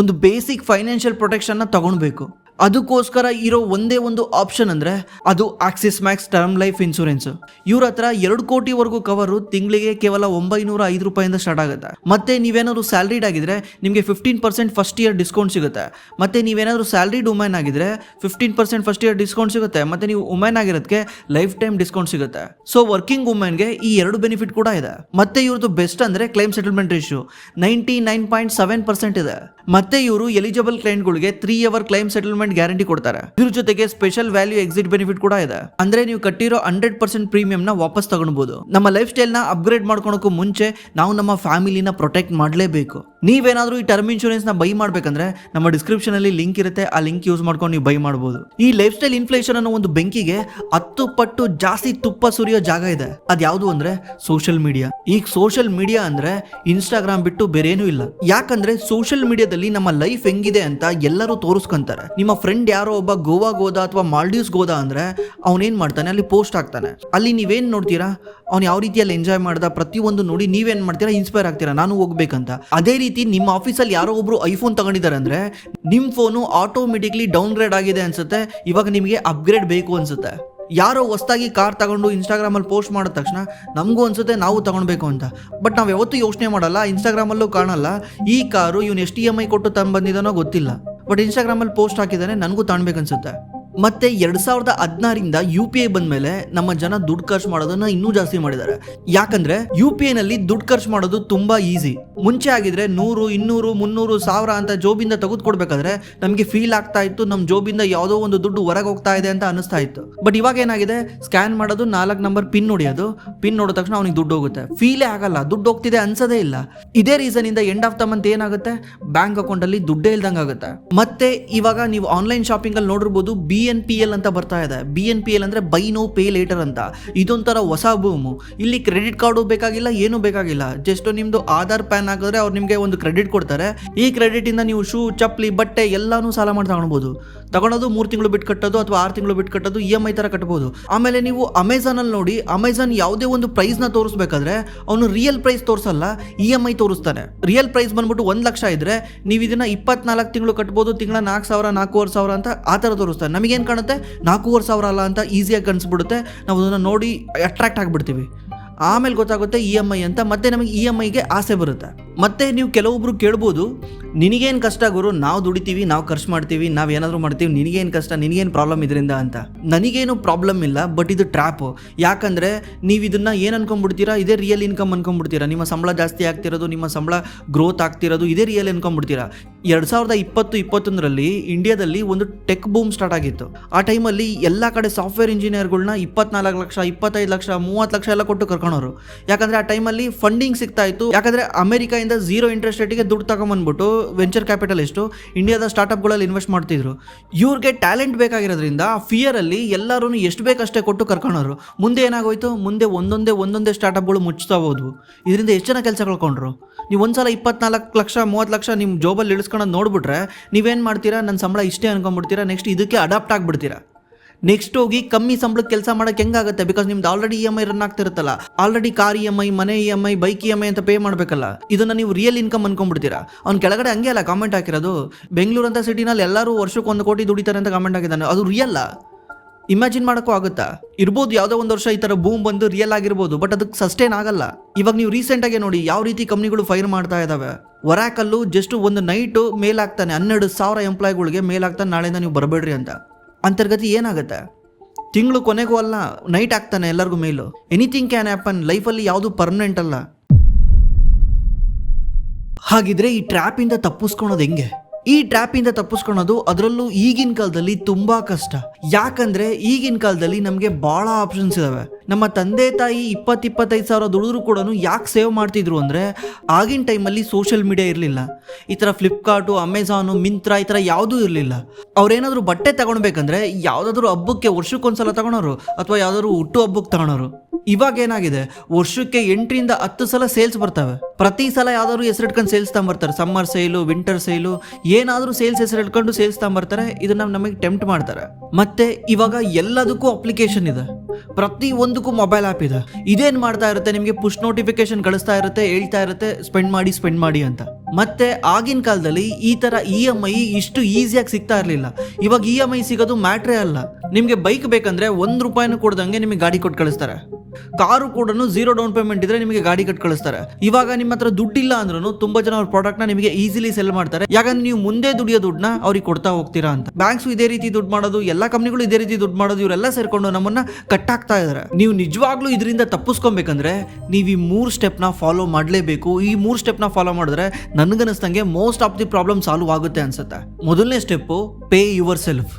ಒಂದು ಬೇಸಿಕ್ ಫೈನಾನ್ಷಿಯಲ್ ಪ್ರೊಟೆಕ್ಷನ್ನ ತಗೊಳ್ಬೇಕು. ಅದಕ್ಕೋಸ್ಕರ ಇರೋ ಒಂದೇ ಒಂದು ಆಪ್ಷನ್ ಅಂದರೆ ಅದು Axis Max term life insurance. ಇವ್ರ ಹತ್ರ 2 ಕೋಟಿವರೆಗೂ ಕವರು ತಿಂಗಳಿಗೆ ಕೇವಲ 905 ರೂಪಾಯಿಂದ ಸ್ಟಾರ್ಟ್ ಆಗುತ್ತೆ. ಮತ್ತೆ ನೀವೇನಾದ್ರು ಸ್ಯಾಲ್ರಿಡ್ ಆಗಿದ್ರೆ ನಿಮಗೆ 15% ಫಸ್ಟ್ ಇಯರ್ ಡಿಸ್ಕೌಂಟ್ ಸಿಗುತ್ತೆ. ಮತ್ತೆ ನೀವೇನಾದ್ರು ಸ್ಯಾಲ್ರಿಡ್ ವುಮೆನ್ ಆಗಿದ್ರೆ 15% ಫಸ್ಟ್ ಇಯರ್ ಡಿಸ್ಕೌಂಟ್ ಸಿಗುತ್ತೆ. ಮತ್ತೆ ನೀವು ವುಮೆನ್ ಆಗಿರೋದಕ್ಕೆ ಲೈಫ್ ಟೈಮ್ ಡಿಸ್ಕೌಂಟ್ ಸಿಗುತ್ತೆ. ಸೊ ವರ್ಕಿಂಗ್ ವುಮೆನ್ಗೆ ಈ 2 ಬೆನಿಫಿಟ್ ಕೂಡ ಇದೆ. ಮತ್ತೆ ಇವ್ರದ್ದು ಬೆಸ್ಟ್ ಅಂದರೆ ಕ್ಲೈಮ್ ಸೆಟಲ್ಮೆಂಟ್ ರೇಷಿಯೋ 99.7% ಇದೆ. ಮತ್ತೆ ಇವರು ಎಲಿಜಿಬಲ್ ಕ್ಲೈಂಟ್ಗಳಿಗೆ 3 ಅವರ್ ಕ್ಲೈಮ್ ಸೆಟಲ್ಮೆಂಟ್ ಗ್ಯಾರಂಟಿ ಕೊಡ್ತಾರೆ. ಇದ್ರ ಜೊತೆಗೆ ಸ್ಪೆಷಲ್ ವ್ಯಾಲ್ಯೂ ಎಕ್ಸಿಟ್ ಬೆನಿಫಿಟ್ ಕೂಡ ಇದೆ. ಅಂದ್ರೆ ನೀವು ಕಟ್ಟಿರೋ 100% ಪ್ರೀಮಿಯಂ ನ ವಾಪಸ್ ತಗೊಳ್ಬಹುದು. ನಮ್ಮ ಲೈಫ್ ಸ್ಟೈಲ್ ನ ಅಪ್ಗ್ರೇಡ್ ಮಾಡ್ಕೊಳಕ್ಕೂ ಮುಂಚೆ ನಾವು ನಮ್ಮ ಫ್ಯಾಮಿಲಿನ ಪ್ರೊಟೆಕ್ಟ್ ಮಾಡಲೇಬೇಕು. ನೀವೇನಾದ್ರೂ ಈ ಟರ್ಮ್ ಇನ್ಶೂರೆನ್ಸ್ ನ ಬೈ ಮಾಡ್ಬೇಕಂದ್ರೆ ನಮ್ಮ ಡಿಸ್ಕ್ರಿಪ್ಷನ್ ಅಲ್ಲಿ ಲಿಂಕ್ ಇರುತ್ತೆ, ಆ ಲಿಂಕ್ ಯೂಸ್ ಮಾಡ್ಕೊಂಡು ನೀವು ಬೈ ಮಾಡಬಹುದು. ಈ ಲೈಫ್ ಸ್ಟೈಲ್ ಇನ್ಫ್ಲೇಷನ್ ಅನ್ನೋ ಒಂದು ಬೆಂಕಿಗೆ 10 ಪಟ್ಟು ಜಾಸ್ತಿ ತುಪ್ಪ ಸುರಿಯೋ ಜಾಗ ಇದೆ. ಅದ್ಯಾವುದು ಅಂದ್ರೆ ಸೋಷಿಯಲ್ ಮೀಡಿಯಾ. ಈಗ ಸೋಷಿಯಲ್ ಮೀಡಿಯಾ ಅಂದ್ರೆ ಇನ್ಸ್ಟಾಗ್ರಾಮ್ ಬಿಟ್ಟು ಬೇರೇನೂ ಇಲ್ಲ. ಯಾಕಂದ್ರೆ ಸೋಷಿಯಲ್ ಮೀಡಿಯಾದಲ್ಲಿ ನಮ್ಮ ಲೈಫ್ ಹೆಂಗಿದೆ ಅಂತ ಎಲ್ಲರೂ ತೋರಿಸ್ಕೊಂತಾರೆ. ನಿಮ್ಮ ಫ್ರೆಂಡ್ ಯಾರೋ ಒಬ್ಬ ಗೋವಾಗೆ ಹೋದ ಅಥವಾ ಮಾಲ್ಡೀವ್ಸ್ಗೆ ಹೋದ ಅಂದ್ರೆ ಅವನೇನ್ ಮಾಡ್ತಾನೆ, ಅಲ್ಲಿ ಪೋಸ್ಟ್ ಹಾಕ್ತಾನೆ. ಅಲ್ಲಿ ನೀವೇನ್ ನೋಡ್ತೀರಾ, ಅವ್ನು ಯಾವ ರೀತಿಯಲ್ಲಿ ಎಂಜಾಯ್ ಮಾಡ್ದ ಪ್ರತಿಯೊಂದು ನೋಡಿ ನೀವೇನ್ ಮಾಡ್ತೀರಾ, ಇನ್ಸ್ಪೈರ್ ಆಗ್ತೀರಾ ನಾನು ಹೋಗ್ಬೇಕಂತ. ಅದೇ ರೀತಿ ನಿಮ್ಮ ಆಫೀಸಲ್ಲಿ ಯಾರೋ ಒಬ್ರು ಐಫೋನ್ ತಗೊಂಡಿದ್ದಾರೆ ಅಂದ್ರೆ ನಿಮ್ ಫೋನು ಆಟೋಮೆಟಿಕ್ಲಿ ಡೌನ್ಗ್ರೇಡ್ ಆಗಿದೆ ಅನ್ಸುತ್ತೆ, ಇವಾಗ ನಿಮಗೆ ಅಪ್ಗ್ರೇಡ್ ಬೇಕು ಅನ್ಸುತ್ತೆ. ಯಾರೋ ಹೊಸದಾಗಿ ಕಾರ್ ತಗೊಂಡು ಇನ್ಸ್ಟಾಗ್ರಾಮಲ್ಲಿ ಪೋಸ್ಟ್ ಮಾಡಿದ ತಕ್ಷಣ ನಮಗೂ ಅನ್ಸುತ್ತೆ ನಾವು ತಗೊಳ್ಬೇಕು ಅಂತ. ಬಟ್ ನಾವು ಯಾವತ್ತೂ ಯೋಚನೆ ಮಾಡಲ್ಲ, ಇನ್ಸ್ಟಾಗ್ರಾಮಲ್ಲೂ ಕಾಣಲ್ಲ ಈ ಕಾರು ಇವನು ಎಷ್ಟು EMI ಕೊಟ್ಟು ತಂದು ಬಂದಿದ್ದಾನೋ ಗೊತ್ತಿಲ್ಲ. ಬಟ್ ಇನ್ಸ್ಟಾಗ್ರಾಮಲ್ಲಿ ಪೋಸ್ಟ್ ಹಾಕಿದ್ದಾನೆ, ನನಗೂ ತಾಣ್ಬೇಕನ್ಸುತ್ತೆ. ಮತ್ತೆ 2016ರಿಂದ UPI ಬಂದ್ಮೇಲೆ ನಮ್ಮ ಜನ ದುಡ್ಡು ಖರ್ಚು ಮಾಡೋದನ್ನ ಇನ್ನೂ ಜಾಸ್ತಿ ಮಾಡಿದ್ದಾರೆ. ಯಾಕಂದ್ರೆ UPI ನಲ್ಲಿ ದುಡ್ಡು ಖರ್ಚು ಮಾಡೋದು ತುಂಬಾ ಈಸಿ. ಮುಂಚೆ ಆಗಿದ್ರೆ 100, 200, 300, 1000 ಅಂತ ಜೋಬಿಂದ ತೆಗೆದುಕೊಡ್ಬೇಕಾದ್ರೆ ನಮಗೆ ಫೀಲ್ ಆಗ್ತಾ ಇತ್ತು, ನಮ್ಮ ಜೋಬಿಂದ ಯಾವುದೋ ಒಂದು ದುಡ್ಡು ಹೊರಗೆ ಹೋಗ್ತಾ ಇದೆ ಅಂತ ಅನಿಸ್ತಾ ಇತ್ತು. ಬಟ್ ಇವಾಗ ಏನಾಗಿದೆ, ಸ್ಕ್ಯಾನ್ ಮಾಡೋದು, 4 ನಂಬರ್ ಪಿನ್ ಹೊಡಿಯೋದು, ಪಿನ್ ನೋಡಿದ ತಕ್ಷಣ ಅವನಿಗೆ ದುಡ್ಡು ಹೋಗುತ್ತೆ. ಫೀಲೇ ಆಗಲ್ಲ, ದುಡ್ಡು ಹೋಗ್ತಿದೆ ಅನ್ಸೋದೇ ಇಲ್ಲ. ಇದೇ ರೀಸನ್ ಇಂದ ಎಂಡ್ ಆಫ್ ದ ಮಂತ್ ಏನಾಗುತ್ತೆ, ಬ್ಯಾಂಕ್ ಅಕೌಂಟ್ ಅಲ್ಲಿ ದುಡ್ಡೇ ಇಲ್ದಂಗೆ ಆಗುತ್ತೆ. ಮತ್ತೆ ಇವಾಗ ನೀವು ಆನ್ಲೈನ್ ಶಾಪಿಂಗ್ ಅಲ್ಲಿ ನೋಡಿರ್ಬೋದು, BNPL ಅಂತ ಬರ್ತಾ ಇದೆ. BNPL ಅಂದ್ರೆ ಬೈ ನೋ ಪೇ ಲೇಟರ್ ಅಂತ. ಇದೊಂಥರ ಹೊಸ ಬೂಮು. ಇಲ್ಲಿ ಕ್ರೆಡಿಟ್ ಕಾರ್ಡು ಬೇಕಾಗಿಲ್ಲ, ಏನು ಬೇಕಾಗಿಲ್ಲ. ಜಸ್ಟ್ ನಿಮ್ದು ಆಧಾರ್ ಪ್ಯಾನ್ ಹಾಕಿದ್ರೆ ಅವ್ರು ನಿಮಗೆ ಒಂದು ಕ್ರೆಡಿಟ್ ಕೊಡ್ತಾರೆ. ಈ ಕ್ರೆಡಿಟ್ ಇಂದ ನೀವು ಶೂ, ಚಪ್ಪಲಿ, ಬಟ್ಟೆ ಎಲ್ಲಾನು ಸಾಲ ಮಾಡಿ ತಗೊಳೋದು 3 ತಿಂಗಳು ಬಿಟ್ಟು ಕಟ್ಟೋದು ಅಥವಾ 6 ತಿಂಗಳು ಬಿಟ್ಟು ಕಟ್ಟೋದು, EMI ತರ ಕಟ್ಟಬಹುದು. ಆಮೇಲೆ ನೀವು ಅಮೆಝಾನ್ ಅಲ್ಲಿ ನೋಡಿ, ಅಮೆಝಾನ್ ಯಾವುದೇ ಒಂದು ಪ್ರೈಸ್ ನ ತೋರಿಸಬೇಕಾದ್ರೆ ಅವನು ರಿಯಲ್ ಪ್ರೈಸ್ ತೋರಿಸಲ್ಲ, EMI ತೋರಿಸ್ತಾನೆ. ರಿಯಲ್ ಪ್ರೈಸ್ ಬಂದ್ಬಿಟ್ಟು 1 ಲಕ್ಷ ಇದ್ರೆ ನೀವು ಇದನ್ನ 24 ತಿಂಗಳು ಕಟ್ಬೋದು, ತಿಂಗಳ 4,000, 4,500 ಅಂತ ಆ ತರ ತೋರಿಸ್ತಾನೆ. ನಮಗೇನು ಕಾಣುತ್ತೆ, 4,500 ಅಲ್ಲ ಅಂತ ಈಸಿಯಾಗಿ ಕಾಣಿಸ್ಬಿಡುತ್ತೆ. ನಾವು ಅದನ್ನ ನೋಡಿ ಅಟ್ರಾಕ್ಟ್ ಆಗ್ಬಿಡ್ತೀವಿ. ಆಮೇಲೆ ಗೊತ್ತಾಗುತ್ತೆ EMI ಅಂತ. ಮತ್ತೆ ನಮಗೆ EMIಗೆ ಆಸೆ ಬರುತ್ತೆ. ಮತ್ತೆ ನೀವು ಕೆಲವೊಬ್ರು ಕೇಳ್ಬೋದು, ನಿನಗೇನು ಕಷ್ಟ ಗುರು, ನಾವು ದುಡಿತೀವಿ, ನಾವು ಖರ್ಚು ಮಾಡ್ತೀವಿ, ನಾವು ಏನಾದರೂ ಮಾಡ್ತೀವಿ, ನಿನಗೇನು ಕಷ್ಟ, ನಿನಗೇನು ಪ್ರಾಬ್ಲಮ್ ಇದರಿಂದ ಅಂತ. ನನಗೇನು ಪ್ರಾಬ್ಲಮ್ ಇಲ್ಲ, ಬಟ್ ಇದು ಟ್ರ್ಯಾಪು. ಯಾಕಂದರೆ ನೀವು ಇದನ್ನು ಏನು ಅನ್ಕೊಂಡ್ಬಿಡ್ತೀರಾ, ಇದೇ ರಿಯಲ್ ಇನ್ಕಮ್ ಅನ್ಕೊಂಡ್ಬಿಡ್ತೀರಾ. ನಿಮ್ಮ ಸಂಬಳ ಜಾಸ್ತಿ ಆಗ್ತಿರೋದು, ನಿಮ್ಮ ಸಂಬಳ ಗ್ರೋತ್ ಆಗ್ತಿರೋದು ಇದೇ ರಿಯಲ್ ಅನ್ಕೊಂಡ್ಬಿಡ್ತೀರಾ. 2020-21ರಲ್ಲಿ ಇಂಡಿಯಾದಲ್ಲಿ ಒಂದು ಟೆಕ್ ಬೂಮ್ ಸ್ಟಾರ್ಟ್ ಆಗಿತ್ತು. ಆ ಟೈಮಲ್ಲಿ ಎಲ್ಲ ಕಡೆ ಸಾಫ್ಟ್ವೇರ್ ಇಂಜಿನಿಯರ್ಗಳನ್ನ 24 ಲಕ್ಷ, 25 ಲಕ್ಷ, 30 ಲಕ್ಷ ಎಲ್ಲ ಕೊಟ್ಟು ಕರ್ಕೊಳೋರು. ಯಾಕಂದರೆ ಆ ಟೈಮಲ್ಲಿ ಫಂಡಿಂಗ್ ಸಿಗ್ತಾ ಇತ್ತು. ಯಾಕಂದರೆ ಅಮೆರಿಕ ಇಂದ 0 ಇಂಟ್ರೆಸ್ಟ್ ರೇಟಿಗೆ ದುಡ್ಡು ತಗೊಂಬಂದ್ಬಿಟ್ಟು ವೆಂಚರ್ ಕ್ಯಾಪಿಟಲಿಸ್ಟು ಇಂಡಿಯಾದ ಸ್ಟಾರ್ಟ್ಅಪ್ಗಳಲ್ಲಿ ಇನ್ವೆಸ್ಟ್ ಮಾಡ್ತಿದ್ರು. ಇವ್ರಿಗೆ ಟ್ಯಾಲೆಂಟ್ ಬೇಕಾಗಿರೋದ್ರಿಂದ ಫಿಯರ್ ಅಲ್ಲಿ ಎಲ್ಲರೂ ಎಷ್ಟು ಬೇಕಷ್ಟೇ ಕೊಟ್ಟು ಕರ್ಕೊಂಡ್ರು. ಮುಂದೆ ಏನಾಗೋಯ್ತು, ಮುಂದೆ ಒಂದೊಂದೇ ಸ್ಟಾರ್ಟ್ಅಪ್ಗಳು ಮುಚ್ತಾ ಹೋದ್ವು. ಇದರಿಂದ ಎಷ್ಟು ಜನ ಕೆಲಸ ಕಳ್ಕೊಂಡ್ರು. ನೀವು ಒಂದ್ಸಲ 24 ಲಕ್ಷ, 30 ಲಕ್ಷ ನಿಮ್ಮ ಜಾಬಲ್ಲಿ ಇಳಿಸ್ಕೊಳ್ಳೋದು ನೋಡ್ಬಿಟ್ರೆ ನೀವೇನು ಮಾಡ್ತೀರಾ, ನನ್ನ ಸಂಬಳ ಇಷ್ಟೇ ಅನ್ಕೊಂಡ್ಬಿಡ್ತೀರಾ. ನೆಕ್ಸ್ಟ್ ಇದಕ್ಕೆ ಅಡಾಪ್ಟ್ ಆಗಿಬಿಡ್ತೀರಾ. ನೆಕ್ಸ್ಟ್ ಹೋಗಿ ಕಮ್ಮಿ ಸಂಬಳಕ್ಕೆ ಕೆಲಸ ಮಾಡೋಕ್ಕೆ ಹೆಂಗಾಗುತ್ತೆ, ಬಿಕಾಸ್ ನಿಮ್ದು ಆಲ್ರೆಡಿ EMI ರನ್ ಆಗ್ತಿರುತ್ತಲ್ಲ. ಆಲ್ರೆಡಿ ಕಾರ್ EMI, ಮನೆ EMI, ಬೈಕ್ EMI ಅಂತ ಪೇ ಮಾಡಬೇಕಲ್ಲ. ಇದನ್ನು ನೀವು ರಿಯಲ್ ಇನ್ಕಮ್ ಅನ್ಕೊಂಡ್ಬಿಡ್ತೀರಾ. ಅವ್ನು ಕೆಳಗಡೆ ಹಂಗೆ ಅಲ್ಲ ಕಾಮೆಂಟ್ ಹಾಕಿರೋದು, ಬೆಂಗಳೂರು ಅಂತ ಸಿಟಿನಲ್ಲಿ ಎಲ್ಲರೂ ವರ್ಷಕ್ಕೆ 1 ಕೋಟಿ ದುಡಿತಾರೆ ಅಂತ ಕಾಮೆಂಟ್ ಹಾಕಿದ್ದಾನೆ. ಅದು ರಿಯಲ್ಲ. ಇಮ್ಯಾಜಿನ್ ಮಾಡೋಕ್ಕೂ ಆಗುತ್ತಾ? ಇರ್ಬೋದು ಯಾವುದೋ ಒಂದು ವರ್ಷ ಈ ಥರ ಬೂಮ್ ಬಂದು ರಿಯಲ್ ಆಗಿರ್ಬೋದು, ಬಟ್ ಅದಕ್ಕೆ ಸಸ್ಟೈನ್ ಆಗಲ್ಲ. ಇವಾಗ ನೀವು ರೀಸೆಂಟಾಗಿ ನೋಡಿ ಯಾವ ರೀತಿ ಕಂಪ್ನಿಗಳು ಫೈರ್ ಮಾಡ್ತಾ ಇದ್ದಾವೆ. ಒರಾಕಲ್ಲು ಜಸ್ಟ್ ಒಂದು ನೈಟು ಮೇಲ್ ಆಗ್ತಾನೆ, 12,000 ಎಂಪ್ಲಾಯ್ಗಳಿಗೆ ಮೇಲ್ ಆಗ್ತಾನೆ, ನಾಳೆಯಿಂದ ನೀವು ಬರಬೇಡ್ರಿ ಅಂತ. ಅಂತರ್ಗತಿ ಏನಾಗುತ್ತೆ, ತಿಂಗಳು ಕೊನೆಗೂ ಅಲ್ಲ, ನೈಟ್ ಆಗ್ತಾನೆ ಎಲ್ಲರಿಗೂ ಮೇಲು. Anything can happen. ಲೈಫಲ್ಲಿ ಯಾವುದು ಪರ್ಮನೆಂಟ್ ಅಲ್ಲ. ಹಾಗಿದ್ರೆ ಈ ಟ್ರ್ಯಾಪಿಂದ ತಪ್ಪಿಸ್ಕೊಳೋದು ಹೆಂಗೆ? ಈ ಟ್ರ್ಯಾಪಿಂದ ತಪ್ಪಿಸ್ಕೊಳೋದು ಅದರಲ್ಲೂ ಈಗಿನ ಕಾಲದಲ್ಲಿ ತುಂಬಾ ಕಷ್ಟ. ಯಾಕಂದ್ರೆ ಈಗಿನ ಕಾಲದಲ್ಲಿ ನಮಗೆ ಬಹಳ ಆಪ್ಷನ್ಸ್ ಇದಾವೆ. ನಮ್ಮ ತಂದೆ ತಾಯಿ 20-25 ಸಾವಿರ ದುಡಿದ್ರು ಕೂಡ ಯಾಕೆ ಸೇವ್ ಮಾಡ್ತಿದ್ರು ಅಂದರೆ, ಆಗಿನ ಟೈಮಲ್ಲಿ ಸೋಷಿಯಲ್ ಮೀಡಿಯಾ ಇರಲಿಲ್ಲ. ಈ ಥರ ಫ್ಲಿಪ್ಕಾರ್ಟು, ಅಮೆಝಾನು, ಮಿಂತ್ರಾ ಈ ಥರ ಯಾವುದೂ ಇರಲಿಲ್ಲ. ಅವ್ರೇನಾದರೂ ಬಟ್ಟೆ ತಗೊಳ್ಬೇಕಂದ್ರೆ ಯಾವುದಾದ್ರೂ ಹಬ್ಬಕ್ಕೆ ವರ್ಷಕ್ಕೊಂದ್ಸಲ ತಗೊಳೋರು, ಅಥವಾ ಯಾವುದಾದ್ರು ಹುಟ್ಟು ಹಬ್ಬಕ್ಕೆ ತಗೊಳೋರು. ಇವಾಗ ಏನಾಗಿದೆ, ವರ್ಷಕ್ಕೆ 8ರಿಂದ 10 ಸಲ ಸೇಲ್ಸ್ ಬರ್ತವೆ. ಪ್ರತಿ ಸಲ ಯಾವ್ದಾದ್ರು ಹೆಸರಿಟ್ಕೊಂಡು ಸೇಲ್ಸ್ ತಗೊಂಬರ್ತಾರೆ. ಸಮ್ಮರ್ ಸೇಲು, ವಿಂಟರ್ ಸೇಲು, ಏನಾದರೂ ಸೇಲ್ಸ್ ಹೆಸರಿಟ್ಕೊಂಡು ಸೇಲ್ಸ್ ತಗೊಂಬರ್ತಾರೆ. ಇದನ್ನ ನಮಗೆ ಟೆಂಪ್ಟ್ ಮಾಡ್ತಾರೆ. ಮತ್ತೆ ಇವಾಗ ಎಲ್ಲದಕ್ಕೂ ಅಪ್ಲಿಕೇಶನ್ ಇದೆ, ಪ್ರತಿ ಒಂದಕ್ಕೂ ಮೊಬೈಲ್ ಆ್ಯಪ್ ಇದೆ. ಇದೇನು ಮಾಡ್ತಾ ಇರುತ್ತೆ, ನಿಮಗೆ ಪುಷ್ ನೋಟಿಫಿಕೇಶನ್ ಕಳಿಸ್ತಾ ಇರುತ್ತೆ, ಹೇಳ್ತಾ ಇರುತ್ತೆ ಸ್ಪೆಂಡ್ ಮಾಡಿ ಅಂತ. ಮತ್ತೆ ಆಗಿನ ಕಾಲದಲ್ಲಿ ಈ ಥರ EMI ಇಷ್ಟು ಈಸಿಯಾಗಿ ಸಿಗ್ತಾ ಇರಲಿಲ್ಲ. ಇವಾಗ EMI ಸಿಗೋದು ಮ್ಯಾಟ್ರೇ ಅಲ್ಲ. ನಿಮಗೆ ಬೈಕ್ ಬೇಕಂದ್ರೆ 1 ರೂಪಾಯಿನೂ ಕೊಡ್ದಂಗೆ ನಿಮಗೆ ಗಾಡಿ ಕೊಟ್ಟು ಕಳಿಸ್ತಾರೆ. ಕಾರು ಕೂಡ 0 ಡೌನ್ ಪೇಮೆಂಟ್ ಇದ್ರೆ ನಿಮಗೆ ಗಾಡಿ ಕಟ್ಟು ಕಳಿಸ್ತಾರೆ. ಇವಾಗ ನಿಮ್ಮ ಹತ್ರ ದುಡ್ಡಿಲ್ಲ ಅಂದ್ರೂ ತುಂಬಾ ಜನ ಅವ್ರ ಪ್ರಾಡಕ್ಟ್ನ ನಿಮಗೆ ಈಸಿಲಿ ಸೆಲ್ ಮಾಡ್ತಾರೆ. ಯಾಕಂದ್ರೆ ನೀವು ಮುಂದೆ ದುಡಿಯೋ ದುಡ್ಡನ್ನ ಅವ್ರಿಗೆ ಕೊಡ್ತಾ ಹೋಗ್ತೀರಾ ಅಂತ. ಬ್ಯಾಂಕ್ಸ್ ಇದೇ ರೀತಿ ದುಡ್ಡು ಮಾಡೋದು, ಎಲ್ಲ ಕಂಪ್ನಿಗಳು ಇದೇ ರೀತಿ ದುಡ್ಡು ಮಾಡೋದು, ಇವರೆಲ್ಲ ಸೇರ್ಕೊಂಡು ನಮ್ಮನ್ನ ಕಟ್ಟಾಕ್ತಾ ಇದಾರೆ. ನೀವು ನಿಜವಾಗ್ಲೂ ಇದರಿಂದ ತಪ್ಪಿಸ್ಕೊಬೇಕಂದ್ರೆ ನೀವು ಈ 3 ಸ್ಟೆಪ್ನ ಫಾಲೋ ಮಾಡಲೇಬೇಕು. ಈ 3 ಸ್ಟೆಪ್ನ ಫಾಲೋ ಮಾಡಿದ್ರೆ ನನಗನ್ನಿಸ್ದಂಗೆ most of the problem solve ಆಗುತ್ತೆ ಅನ್ಸುತ್ತೆ. ಮೊದಲನೇ ಸ್ಟೆಪ್ಪು, ಪೇ ಯುವರ್ ಸೆಲ್ಫ್.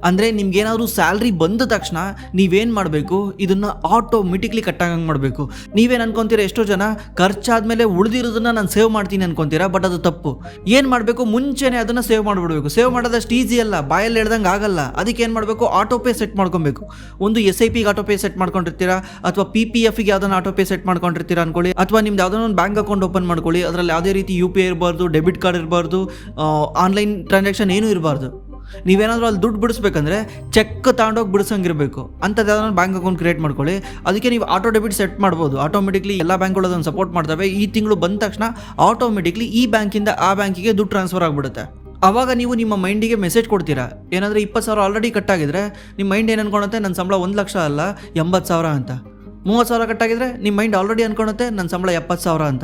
ಅಂದರೆ ನಿಮ್ಗೇನಾದರೂ ಸ್ಯಾಲ್ರಿ ಬಂದ ತಕ್ಷಣ ನೀವೇನು ಮಾಡಬೇಕು, ಇದನ್ನು ಆಟೋಮೆಟಿಕ್ಲಿ ಕಟ್ಟಾಗಂಗೆ ಮಾಡಬೇಕು. ನೀವೇನು ಅನ್ಕೊತೀರಾ, ಎಷ್ಟೋ ಜನ ಖರ್ಚಾದ್ಮೇಲೆ ಉಳಿದಿರೋದನ್ನ ನಾನು ಸೇವ್ ಮಾಡ್ತೀನಿ ಅನ್ಕೊತೀರಾ, ಬಟ್ ಅದು ತಪ್ಪು. ಏನು ಮಾಡಬೇಕು, ಮುಂಚೆನೇ ಅದನ್ನು ಸೇವ್ ಮಾಡಿಬಿಡ್ಬೇಕು. ಸೇವ್ ಮಾಡೋದಷ್ಟು ಈಸಿ ಅಲ್ಲ, ಬಾಯಲ್ಲಿ ಹೇಳ್ದಂಗೆ ಆಗಲ್ಲ. ಅದಕ್ಕೆ ಏನು ಮಾಡಬೇಕು, ಆಟೋ ಪೇ ಸೆಟ್ ಮಾಡ್ಕೊಬೇಕು. ಒಂದು SIPಗೆ ಆಟೋ ಪೇ ಸೆಟ್ ಮಾಡ್ಕೊಂಡಿರ್ತೀರಾ, ಅಥವಾ PPFಗೆ ಯಾವುದನ್ನ ಆಟೋ ಪೇ ಸೆಟ್ ಮಾಡ್ಕೊಂಡಿರ್ತೀರಾ ಅನ್ಕೊಳ್ಳಿ, ಅಥವಾ ನಿಮ್ದು ಯಾವುದೋ ಒಂದು ಬ್ಯಾಂಕ್ ಅಕೌಂಟ್ ಓಪನ್ ಮಾಡ್ಕೊಳ್ಳಿ. ಅದರಲ್ಲಿ ಯಾವುದೇ ರೀತಿ UPI ಇರಬಾರ್ದು, ಡೆಬಿಟ್ ಕಾರ್ಡ್ ಇರಬಾರ್ದು, ಆನ್ಲೈನ್ ಟ್ರಾನ್ಸಾಕ್ಷನ್ ಏನೂ ಇರಬಾರ್ದು. ನೀವೇನಾದರೂ ಅಲ್ಲಿ ದುಡ್ಡು ಬಿಡಿಸ್ಬೇಕಂದ್ರೆ ಚೆಕ್ ತಗೊಂಡೋಗಿ ಬಿಡಿಸಂಗಿರಬೇಕು. ಅಂಥದ್ದು ಯಾವ್ದಾದ್ರು ಬ್ಯಾಂಕ್ ಅಕೌಂಟ್ ಕ್ರಿಯೇಟ್ ಮಾಡ್ಕೊಳ್ಳಿ. ಅದಕ್ಕೆ ನೀವು ಆಟೋ ಡೆಬಿಟ್ ಸೆಟ್ ಮಾಡ್ಬೋದು. ಆಟೋಮೆಟಿಕ್ಲಿ ಎಲ್ಲ ಬ್ಯಾಂಕ್ಗಳು ಅದನ್ನು ಸಪೋರ್ಟ್ ಮಾಡ್ತವೆ. ಈ ತಿಂಗಳು ಬಂದ ತಕ್ಷಣ ಆಟೋಮೆಟಿಕ್ಲಿ ಈ ಬ್ಯಾಂಕಿಂದ ಆ ಬ್ಯಾಂಕಿಗೆ ದುಡ್ಡು ಟ್ರಾನ್ಸ್ಫರ್ ಆಗಿಬಿಡುತ್ತೆ. ಆವಾಗ ನೀವು ನಿಮ್ಮ ಮೈಂಡಿಗೆ ಮೆಸೇಜ್ ಕೊಡ್ತೀರಾ. ಏನಂದರೆ 20,000 ಆಲ್ರೆಡಿ ಕಟ್ಟಾಗಿದ್ರೆ ನಿಮ್ಮ ಮೈಂಡ್ ಏನು ಅನ್ಕೊಳುತ್ತೆ, ನನ್ನ ಸಂಬಳ 1 ಲಕ್ಷ ಅಲ್ಲ 80,000 ಅಂತ. 30,000 ಕಟ್ಟಾಗಿದ್ರೆ ನಿಮ್ಮ ಮೈಂಡ್ ಆಲ್ರೆಡಿ ಅನ್ಕೊಳುತ್ತೆ ನನ್ನ ಸಂಬಳ 70,000 ಅಂತ.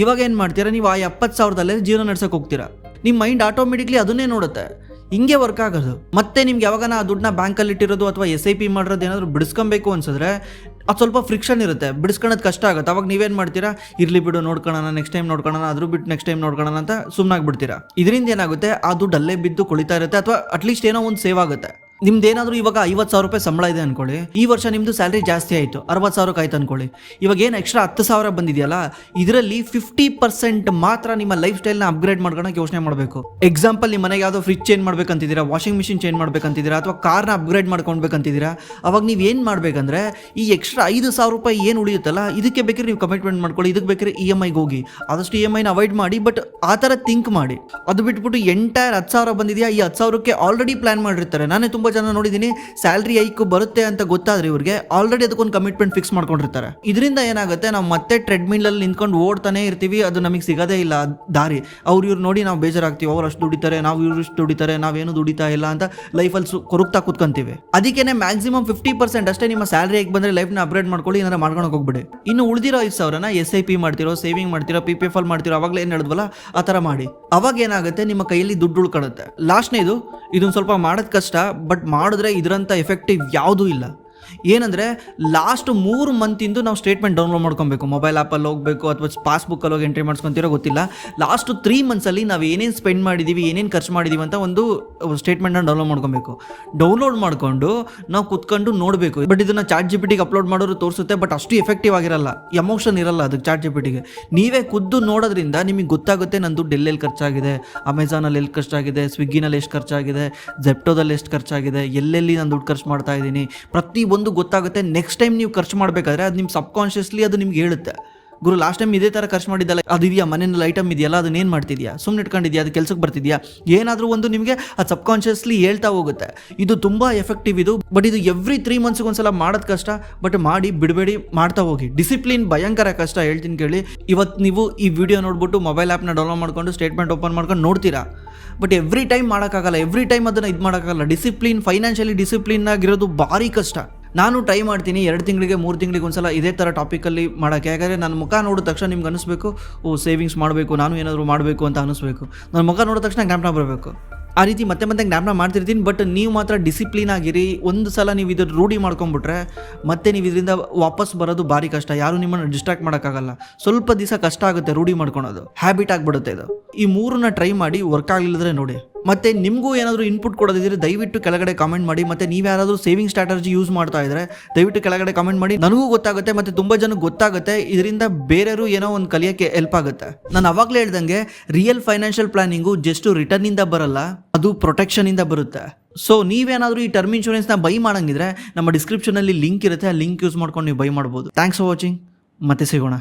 ಇವಾಗ ಏನು ಮಾಡ್ತೀರಾ, ನೀವು ಆ 70,000ದಲ್ಲೇ ಜೀವನ ನಡೆಸೋಕೆ ಹೋಗ್ತೀರಾ. ನಿಮ್ಮ ಮೈಂಡ್ ಆಟೋಮೆಟಿಕ್ಲಿ ಅದನ್ನೇ ನೋಡುತ್ತೆ. ಹಿಂಗೆ ವರ್ಕ್ ಆಗೋದು. ಮತ್ತೆ ನಿಮ್ಗೆ ಯಾವಾಗ ಆ ದುಡ್ಡನ್ನ ಬ್ಯಾಂಕಲ್ಲಿ ಇಟ್ಟಿರೋದು ಅಥವಾ SIP ಮಾಡಿರೋದು ಏನಾದರೂ ಬಿಡಿಸ್ಕೊಬೇಕು ಅನ್ಸಿದ್ರೆ ಅದು ಸ್ವಲ್ಪ ಫ್ರಿಕ್ಷನ್ ಇರುತ್ತೆ, ಬಿಡಿಸ್ಕೊಳ್ಳೋದು ಕಷ್ಟ ಆಗುತ್ತೆ. ಅವಾಗ ನೀವೇನು ಮಾಡ್ತೀರಾ, ಇರಲಿ ಬಿಡು ನೋಡ್ಕೊಳ್ಳೋಣ, ನೆಕ್ಸ್ಟ್ ಟೈಮ್ ನೋಡ್ಕೊಳ್ಳೋಣ, ಅದ್ರ ಬಿಟ್ಟು ನೆಕ್ಸ್ಟ್ ಟೈಮ್ ನೋಡ್ಕೊಳ್ಳೋಣ ಅಂತ ಸುಮ್ಮನಾಗ್ಬಿಡ್ತೀರಾ. ಇದರಿಂದ ಏನಾಗುತ್ತೆ, ಆ ದುಡ್ಡು ಅಲ್ಲೇ ಬಿದ್ದು ಕುಳಿತಾ ಇರುತ್ತೆ, ಅಥವಾ ಅಟ್ಲೀಸ್ಟ್ ಏನೋ ಒಂದು ಸೇವ್ ಆಗುತ್ತೆ. ನಿಮ್ದು ಏನಾದರೂ ಇವಾಗ 50,000 ರೂಪಾಯಿ ಸಂಬಳ ಇದೆ ಅನ್ಕೊಳ್ಳಿ, ಈ ವರ್ಷ ನಿಮ್ಮದು ಸ್ಯಾಲ್ರಿ ಜಾಸ್ತಿ ಆಯಿತು, 60,000 ಆಯ್ತು ಅನ್ಕೊಳ್ಳಿ. ಇವಾಗ ಏನು ಎಕ್ಸ್ಟ್ರಾ 10,000 ಬಂದಿದೆಯಲ್ಲ, ಇದರಲ್ಲಿ 50% ಮಾತ್ರ ನಿಮ್ಮ ಲೈಫ್ ಸ್ಟೈಲ್ನ ಅಪ್ಗ್ರೇಡ್ ಮಾಡ್ಕೊಳಕ್ಕೆ ಯೋಚನೆ ಮಾಡಬೇಕು. ಎಕ್ಸಾಂಪಲ್, ನಿಮ್ಮ ಮನೆಗೆ ಯಾವುದೋ ಫ್ರಿಜ್ ಚೇಂಜ್ ಮಾಡ್ಬೇಕಂತಿದ್ದೀರಾ, ವಾಷಿಂಗ್ ಮಿಷಿನ್ ಚೇಂಜ್ ಮಾಡ್ಬೇಕಂತಿದ್ದೀರಾ, ಅಥವಾ ಕಾರ್ನ ಅಪ್ಗ್ರೇಡ್ ಮಾಡ್ಕೊಳ್ಬೇಕಂತಿದ್ದೀರಾ. ಅವಾಗ ನೀವು ಏನು ಮಾಡಬೇಕಂದ್ರೆ, ಈ ಎಕ್ಸ್ಟ್ರಾ 5,000 ರೂಪಾಯಿ ಏನು ಉಳಿಯುತ್ತಲ್ಲ, ಇದಕ್ಕೆ ಬೇಕಾದ್ರೆ ನೀವು ಕಮಿಟ್ಮೆಂಟ್ ಮಾಡ್ಕೊಳ್ಳಿ, ಇದಕ್ಕೆ ಬೇಕಾದ್ರೆ EMIಗೆ ಹೋಗಿ, ಆದಷ್ಟು EMIನ ಅವಾಯ್ಡ್ ಮಾಡಿ. ಬಟ್ ಆ ಥರ ಥಿಂಕ್ ಮಾಡಿ. ಅದು ಬಿಟ್ಬಿಟ್ಟು ಎಂಟೈರ್ 10,000 ಬಂದಿದೆಯಾ, ಈ 10,000ಕ್ಕೆ ಆಲ್ರೆಡಿ ಪ್ಲಾನ್ ಮಾಡಿರ್ತಾರೆ. ನಾನೇ ತುಂಬ ಜನ ನೋಡಿದ್ದೀನಿ, ಸ್ಯಾಲ್ರಿ ಹೈಕ್ ಬರುತ್ತೆ ಅಂತ ಗೊತ್ತಾದ್ರೆ ಇವ್ರಿಗೆ ಆಲ್ರೆಡಿ ಅದಕ್ಕೊಂದು ಕಮಿಟ್ಮೆಂಟ್ ಫಿಕ್ಸ್ ಮಾಡ್ಕೊಂಡಿರ್ತಾರೆ. ಇದರಿಂದ ಏನಾಗುತ್ತೆ, ನಾವು ಮತ್ತೆ ಟ್ರೆಡ್ಮಿಲ್ ಅಲ್ಲಿ ನಿಂತ್ಕೊಂಡು ಓಡ್ತಾನೆ ಇರ್ತೀವಿ, ಅದು ನಮಗೆ ಸಿಗೋದೇ ಇಲ್ಲ ದಾರಿ. ಇವ್ರು ನೋಡಿ ನಾವು ಬೇಜಾರಾಗ್ತೀವಿ, ಅವ್ರು ಅಷ್ಟು ದುಡಿತಾರೆ, ನಾವು ಇವ್ರು ಇಷ್ಟು ದುಡಿತಾರೆ, ನಾವೇನು ದುಡಿತಾ ಇಲ್ಲ ಅಂತ ಲೈಫಲ್ಲಿ ಕೊರಗ್ತಾ ಕೂತ್ಕೊಂತೀವಿ. ಅದಕ್ಕೇನೆ ಮ್ಯಾಕ್ಸಿಮಮ್ 50% ಅಷ್ಟೇ ನಿಮ್ಮ ಸ್ಯಾಲ್ರಿ ಹೈಕ್ ಬಂದ್ರೆ ಲೈಫ್ನ ಅಪ್ಗ್ರೇಡ್ ಮಾಡ್ಕೊಳ್ಳಿ, ಏನಾರ ಮಾಡ್ಕೊಂಡು ಹೋಗ್ಬಿಡಿ. ಇನ್ನು ಉಳಿದಿರೋ 5,000ನ SIP ಮಾಡ್ತಿರೋ, ಸೇವಿಂಗ್ ಮಾಡ್ತಿರೋ, PPF ಅಲ್ಲಿ ಮಾಡ್ತಿರೋ, ಅವಾಗಲೇ ಏನು ಹೇಳಿದ್ವಲ್ಲ ಆ ಥರ ಮಾಡಿ. ಅವಾಗ ಏನಾಗುತ್ತೆ, ನಿಮ್ಮ ಕೈಯಲ್ಲಿ ದುಡ್ಡು ಉಳ್ಕೊಳ್ಳುತ್ತೆ. ಲಾಸ್ಟ್ನೇದು, ಇದೊಂದು ಸ್ವಲ್ಪ ಮಾಡೋದು ಕಷ್ಟ, ಬಟ್ ಮಾಡಿದ್ರೆ ಇದರಂಥ ಎಫೆಕ್ಟಿವ್ ಯಾವುದೂ ಇಲ್ಲ. ಏನಂದರೆ, ಲಾಸ್ಟ್ 3 ಮಂತಿಂದು ನಾವು ಸ್ಟೇಟ್ಮೆಂಟ್ ಡೌನ್ಲೋಡ್ ಮಾಡ್ಕೊಬೇಕು. ಮೊಬೈಲ್ ಆ್ಯಪಲ್ಲಿ ಹೋಗಬೇಕು ಅಥವಾ ಪಾಸ್ಬುಕ್ಕಲ್ಲಿ ಹೋಗಿ ಎಂಟ್ರಿ ಮಾಡ್ಸ್ಕೊತಿರೋ ಗೊತ್ತಿಲ್ಲ. ಲಾಸ್ಟ್ 3 ಮಂತ್ಸಲ್ಲಿ ನಾವು ಏನೇನು ಸ್ಪೆಂಡ್ ಮಾಡಿದ್ದೀವಿ, ಏನೇನು ಖರ್ಚು ಮಾಡಿದ್ದೀವಿ ಅಂತ ಒಂದು ಸ್ಟೇಟ್ಮೆಂಟ್ನ ಡೌನ್ಲೋಡ್ ಮಾಡ್ಕೊಬೇಕು. ಡೌನ್ಲೋಡ್ ಮಾಡಿಕೊಂಡು ನಾವು ಕುತ್ಕೊಂಡು ನೋಡಬೇಕು. ಬಟ್ ಇದನ್ನು ChatGPTಗೆ ಅಪ್ಲೋಡ್ ಮಾಡೋರು ತೋರಿಸುತ್ತೆ, ಬಟ್ ಅಷ್ಟು ಎಫೆಕ್ಟಿವ್ ಆಗಿರಲ್ಲ, ಎಮೋಷನ್ ಇರಲ್ಲ ಅದಕ್ಕೆ ChatGPTಗೆ. ನೀವೇ ಖುದ್ದು ನೋಡೋದ್ರಿಂದ ನಿಮಗೆ ಗೊತ್ತಾಗುತ್ತೆ ನನ್ನ ದುಡ್ಡು ಎಲ್ಲೆಲ್ಲಿ ಖರ್ಚಾಗಿದೆ, ಅಮೆಝಾನಲ್ಲಿ ಎಲ್ಲಿ ಖರ್ಚಾಗಿದೆ, ಸ್ವಿಗ್ಗಿನಲ್ಲಿ ಎಷ್ಟು ಖರ್ಚಾಗಿದೆ, ಜೆಪ್ಟೋದಲ್ಲಿ ಎಷ್ಟು ಖರ್ಚಾಗಿದೆ, ಎಲ್ಲೆಲ್ಲಿ ನಾನು ದುಡ್ಡು ಖರ್ಚು ಮಾಡ್ತಾ ಇದ್ದೀನಿ, ಪ್ರತಿ ಒಂದು ಗೊತ್ತಾಗುತ್ತೆ. ನೆಕ್ಸ್ಟ್ ಟೈಮ್ ನೀವು ಖರ್ಚು ಮಾಡಬೇಕಾದ್ರೆ ಅದು ನಿಮ್ಮ ಸಬ್ಕಾನ್ಷಿಯಸ್ಲಿ ಅದು ನಿಮ್ಗೆ ಹೇಳುತ್ತೆ, ಗುರು ಲಾಸ್ಟ್ ಟೈಮ್ ಇದೇ ಥರ ಖರ್ಚು ಮಾಡಿದ್ದಲ್ಲ, ಅದು ಇದೆಯಾ ಮನೇಲಿ ಐಟಮ್ ಇದೆಯಲ್ಲ, ಅದನ್ನೇನು ಮಾಡ್ತಿದ್ಯಾ, ಸುಮ್ಮನೆ ಇಟ್ಕೊಂಡಿದ್ಯಾ, ಅದು ಕೆಲಸಕ್ಕೆ ಬರ್ತಿದ್ಯಾ, ಏನಾದರೂ ಒಂದು ನಿಮಗೆ ಅದು ಸಬ್ಕಾನ್ಷಿಯಸ್ಲಿ ಹೇಳ್ತಾ ಹೋಗುತ್ತೆ. ಇದು ತುಂಬ ಎಫೆಕ್ಟಿವ್ ಇದು. ಬಟ್ ಇದು ಎವ್ರಿ 3 ಮಂತ್ಸ್ಗೆ ಒಂದ್ಸಲ ಮಾಡೋದು ಕಷ್ಟ, ಬಟ್ ಮಾಡಿ ಬಿಡಬೇಡಿ, ಮಾಡ್ತಾ ಹೋಗಿ. ಡಿಸಿಪ್ಲಿನ್ ಭಯಂಕರ ಕಷ್ಟ, ಹೇಳ್ತೀನಿ ಕೇಳಿ. ಇವತ್ತು ನೀವು ಈ ವಿಡಿಯೋ ನೋಡ್ಬಿಟ್ಟು ಮೊಬೈಲ್ ಆ್ಯಪ್ನ ಡೌನ್ಲೋಡ್ ಮಾಡ್ಕೊಂಡು ಸ್ಟೇಟ್ಮೆಂಟ್ ಓಪನ್ ಮಾಡ್ಕೊಂಡು ನೋಡ್ತೀರಾ, ಬಟ್ ಎವ್ರಿ ಟೈಮ್ ಮಾಡೋಕ್ಕಾಗಲ್ಲ, ಎವ್ರಿ ಟೈಮ್ ಅದನ್ನು ಇದು ಮಾಡೋಕ್ಕಾಗಲ್ಲ. ಡಿಸಿಪ್ಲಿನ್, ಫೈನಾನ್ಷಿಯಲಿ ಡಿಸಿಪ್ಲಿನ್ ಆಗಿರೋದು ಭಾರಿ ಕಷ್ಟ. ನಾನು ಟ್ರೈ ಮಾಡ್ತೀನಿ 2 ತಿಂಗಳಿಗೆ 3 ತಿಂಗಳಿಗೆ ಒಂದ್ಸಲ ಇದೇ ಥರ ಟಾಪಿಕಲ್ಲಿ ಮಾಡೋಕ್ಕೆ. ಯಾಕಂದರೆ ನನ್ನ ಮುಖ ನೋಡಿದ ತಕ್ಷಣ ನಿಮ್ಗೆ ಅನಿಸ್ಬೇಕು, ಸೇವಿಂಗ್ಸ್ ಮಾಡಬೇಕು, ನಾನು ಏನಾದರೂ ಮಾಡಬೇಕು ಅಂತ ಅನಿಸ್ಬೇಕು. ನನ್ನ ಮುಖ ನೋಡಿದ ತಕ್ಷಣ ಜ್ಞಾಪನ ಬರಬೇಕು. ಆ ರೀತಿ ಮತ್ತೆ ಜ್ಞಾಪನ ಮಾಡ್ತಿರ್ತೀನಿ. ಬಟ್ ನೀವು ಮಾತ್ರ ಡಿಸಿಪ್ಲಿನ್ ಆಗಿರಿ. ಒಂದು ಸಲ ನೀವು ಇದನ್ನು ರೂಢಿ ಮಾಡ್ಕೊಂಬಿಟ್ರೆ ಮತ್ತೆ ನೀವು ಇದರಿಂದ ವಾಪಸ್ ಬರೋದು ಭಾರಿ ಕಷ್ಟ. ಯಾರು ನಿಮ್ಮನ್ನು ಡಿಸ್ಟ್ರಾಕ್ಟ್ ಮಾಡೋಕ್ಕಾಗಲ್ಲ. ಸ್ವಲ್ಪ ದಿವಸ ಕಷ್ಟ ಆಗುತ್ತೆ ರೂಢಿ ಮಾಡ್ಕೊಳೋದು, ಹ್ಯಾಬಿಟ್ ಆಗಿಬಿಡುತ್ತೆ ಇದು. ಈ 3ನ್ನ ಟ್ರೈ ಮಾಡಿ, ವರ್ಕ್ ಆಗಲಿಲ್ಲದ್ರೆ ನೋಡಿ. ಮತ್ತು ನಿಮಗೂ ಏನಾದರೂ ಇನ್ಪುಟ್ ಕೊಡೋದಿದ್ರೆ ದಯವಿಟ್ಟು ಕೆಳಗಡೆ ಕಾಮೆಂಟ್ ಮಾಡಿ. ಮತ್ತು ನೀವು ಯಾರಾದರೂ ಸೇವಿಂಗ್ ಸ್ಟ್ರಾಟಜಿ ಯೂಸ್ ಮಾಡ್ತಾ ಇದ್ದರೆ ದಯವಿಟ್ಟು ಕೆಳಗಡೆ ಕಾಮೆಂಟ್ ಮಾಡಿ. ನನಗೂ ಗೊತ್ತಾಗುತ್ತೆ ಮತ್ತು ತುಂಬ ಜನಕ್ಕೆ ಗೊತ್ತಾಗುತ್ತೆ. ಇದರಿಂದ ಬೇರೆಯವರು ಏನೋ ಒಂದು ಕಲಿಯೋಕ್ಕೆ ಹೆಲ್ಪ್ ಆಗುತ್ತೆ. ನಾನು ಅವಾಗಲೇ ಹೇಳ್ದಂಗೆ ರಿಯಲ್ ಫೈನಾನ್ಷಿಯಲ್ ಪ್ಲಾನಿಂಗು ಜಸ್ಟ್ ರಿಟರ್ನಿಂದ ಬರಲ್ಲ, ಅದು ಪ್ರೊಟೆಕ್ಷನಿಂದ ಬರುತ್ತೆ. ಸೊ ನೀವೇನಾದರೂ ಈ ಟರ್ಮ್ ಇನ್ಶೂರೆನ್ಸ್ನ ಬೈ ಮಾಡಂಗಿದ್ರೆ ನಮ್ಮ ಡಿಸ್ಕ್ರಿಪ್ಷನಲ್ಲಿ ಲಿಂಕ್ ಇರುತ್ತೆ, ಆ ಲಿಂಕ್ ಯೂಸ್ ಮಾಡ್ಕೊಂಡು ನೀವು ಬೈ ಮಾಡ್ಬೋದು. ಥ್ಯಾಂಕ್ಸ್ ಫಾರ್ ವಾಚಿಂಗ್, ಮತ್ತೆ ಸಿಗೋಣ.